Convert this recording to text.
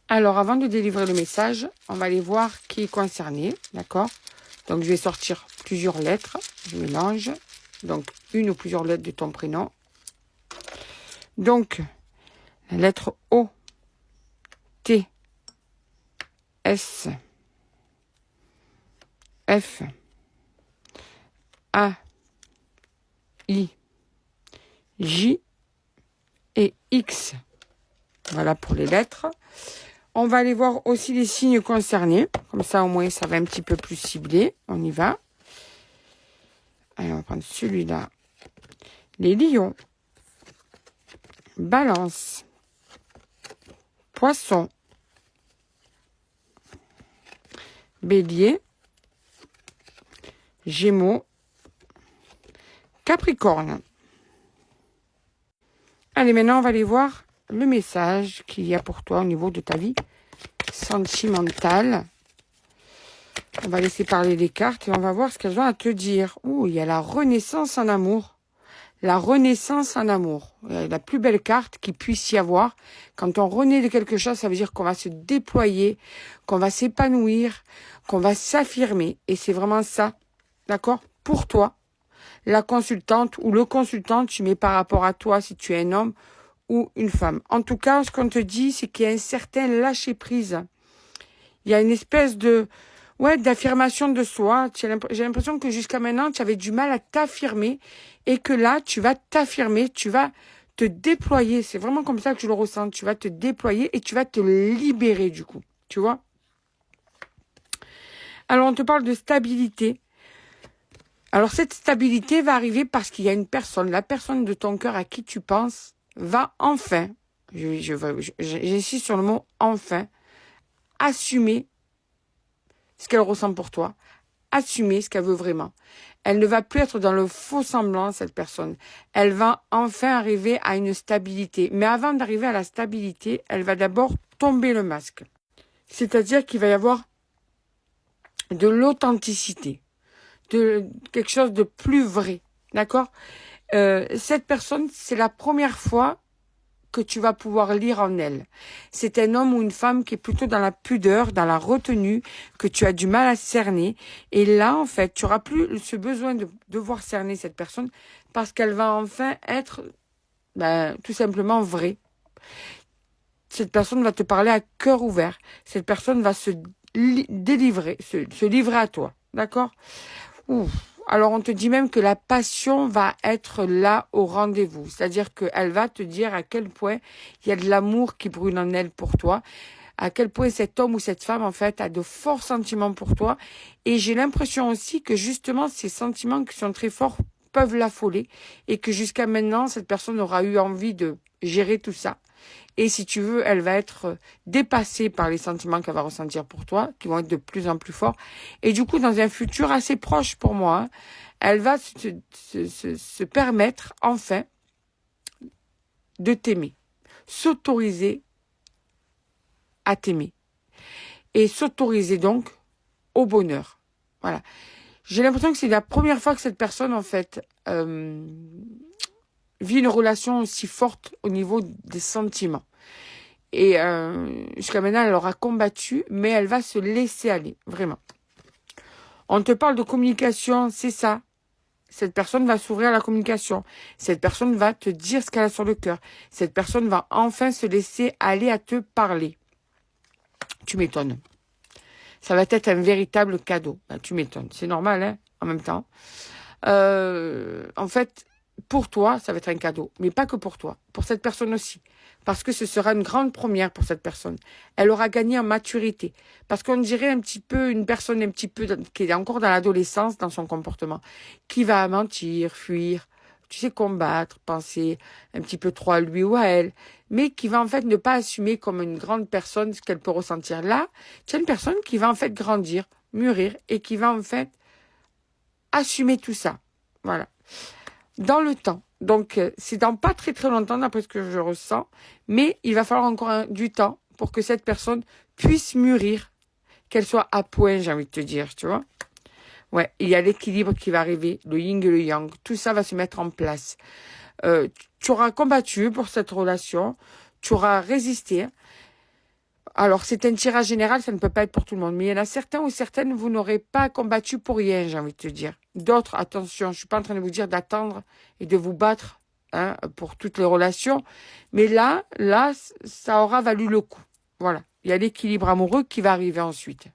Alors, avant de délivrer le message, on va aller voir qui est concerné, d'accord? Donc, je vais sortir plusieurs lettres. Je mélange. Donc, une ou plusieurs lettres de ton prénom. Donc, la lettre O, T, S, F, A, I, J et X. Voilà pour les lettres. On va aller voir aussi les signes concernés. Comme ça, au moins, ça va un petit peu plus ciblé. On y va. Allez, on va prendre celui-là. Les lions. Balance. Poisson. Bélier. Gémeaux. Capricorne. Allez, maintenant, on va aller voir le message qu'il y a pour toi au niveau de ta vie sentimentale. On va laisser parler les cartes et on va voir ce qu'elles ont à te dire. Ouh, il y a la renaissance en amour. La renaissance en amour. La plus belle carte qu'il puisse y avoir. Quand on renaît de quelque chose, ça veut dire qu'on va se déployer, qu'on va s'épanouir, qu'on va s'affirmer. Et c'est vraiment ça, d'accord? Pour toi, la consultante ou le consultant, tu mets par rapport à toi si tu es un homme ou une femme. En tout cas, ce qu'on te dit, c'est qu'il y a un certain lâcher-prise. Il y a une espèce de... ouais, d'affirmation de soi. J'ai l'impression que jusqu'à maintenant, tu avais du mal à t'affirmer et que là, tu vas t'affirmer, tu vas te déployer. C'est vraiment comme ça que je le ressens. Tu vas te déployer et tu vas te libérer du coup. Tu vois? Alors, on te parle de stabilité. Alors, cette stabilité va arriver parce qu'il y a une personne, la personne de ton cœur à qui tu penses, va enfin, j'insiste sur le mot enfin, assumer ce qu'elle ressent pour toi, assumer ce qu'elle veut vraiment. Elle ne va plus être dans le faux semblant, cette personne. Elle va enfin arriver à une stabilité. Mais avant d'arriver à la stabilité, elle va d'abord tomber le masque. C'est-à-dire qu'il va y avoir de l'authenticité, de quelque chose de plus vrai. D'accord? Cette personne, c'est la première fois que tu vas pouvoir lire en elle. C'est un homme ou une femme qui est plutôt dans la pudeur, dans la retenue, que tu as du mal à cerner. Et là, en fait, tu n'auras plus ce besoin de devoir cerner cette personne parce qu'elle va enfin être tout simplement vraie. Cette personne va te parler à cœur ouvert. Cette personne va se délivrer, se livrer à toi. D'accord? Ouf. Alors, on te dit même que la passion va être là au rendez-vous. C'est-à-dire qu'elle va te dire à quel point il y a de l'amour qui brûle en elle pour toi, à quel point cet homme ou cette femme, en fait, a de forts sentiments pour toi. Et j'ai l'impression aussi que, justement, ces sentiments qui sont très forts peuvent l'affoler et que jusqu'à maintenant, cette personne aura eu envie de gérer tout ça. Et si tu veux, elle va être dépassée par les sentiments qu'elle va ressentir pour toi, qui vont être de plus en plus forts. Et du coup, dans un futur assez proche pour moi, hein, elle va se permettre, enfin, de t'aimer. S'autoriser à t'aimer. Et s'autoriser donc au bonheur. Voilà. J'ai l'impression que c'est la première fois que cette personne, en fait, vit une relation aussi forte au niveau des sentiments. Et jusqu'à maintenant, elle aura combattu, mais elle va se laisser aller, vraiment. On te parle de communication, c'est ça. Cette personne va s'ouvrir à la communication. Cette personne va te dire ce qu'elle a sur le cœur. Cette personne va enfin se laisser aller à te parler. Tu m'étonnes. Ça va être un véritable cadeau. Tu m'étonnes. C'est normal, hein, en même temps. En fait, pour toi, ça va être un cadeau. Mais pas que pour toi. Pour cette personne aussi. Parce que ce sera une grande première pour cette personne. Elle aura gagné en maturité. Parce qu'on dirait un petit peu une personne un petit peu qui est encore dans l'adolescence dans son comportement. Qui va mentir, fuir, tu sais, combattre, penser un petit peu trop à lui ou à elle. Mais qui va en fait ne pas assumer comme une grande personne ce qu'elle peut ressentir. Là, c'est une personne qui va en fait grandir, mûrir et qui va en fait assumer tout ça. Voilà. Dans le temps. Donc, c'est dans pas très très longtemps, d'après ce que je ressens. Mais il va falloir encore du temps pour que cette personne puisse mûrir, qu'elle soit à point, j'ai envie de te dire, tu vois. Ouais, il y a l'équilibre qui va arriver, le yin et le yang. Tout ça va se mettre en place. Tu auras combattu pour cette relation. Tu auras résisté. Alors, c'est un tirage général, ça ne peut pas être pour tout le monde. Mais il y en a certains ou certaines, vous n'aurez pas combattu pour rien, j'ai envie de te dire. D'autres, attention, je suis pas en train de vous dire d'attendre et de vous battre hein, pour toutes les relations. Mais là, ça aura valu le coup. Voilà. Il y a l'équilibre amoureux qui va arriver ensuite.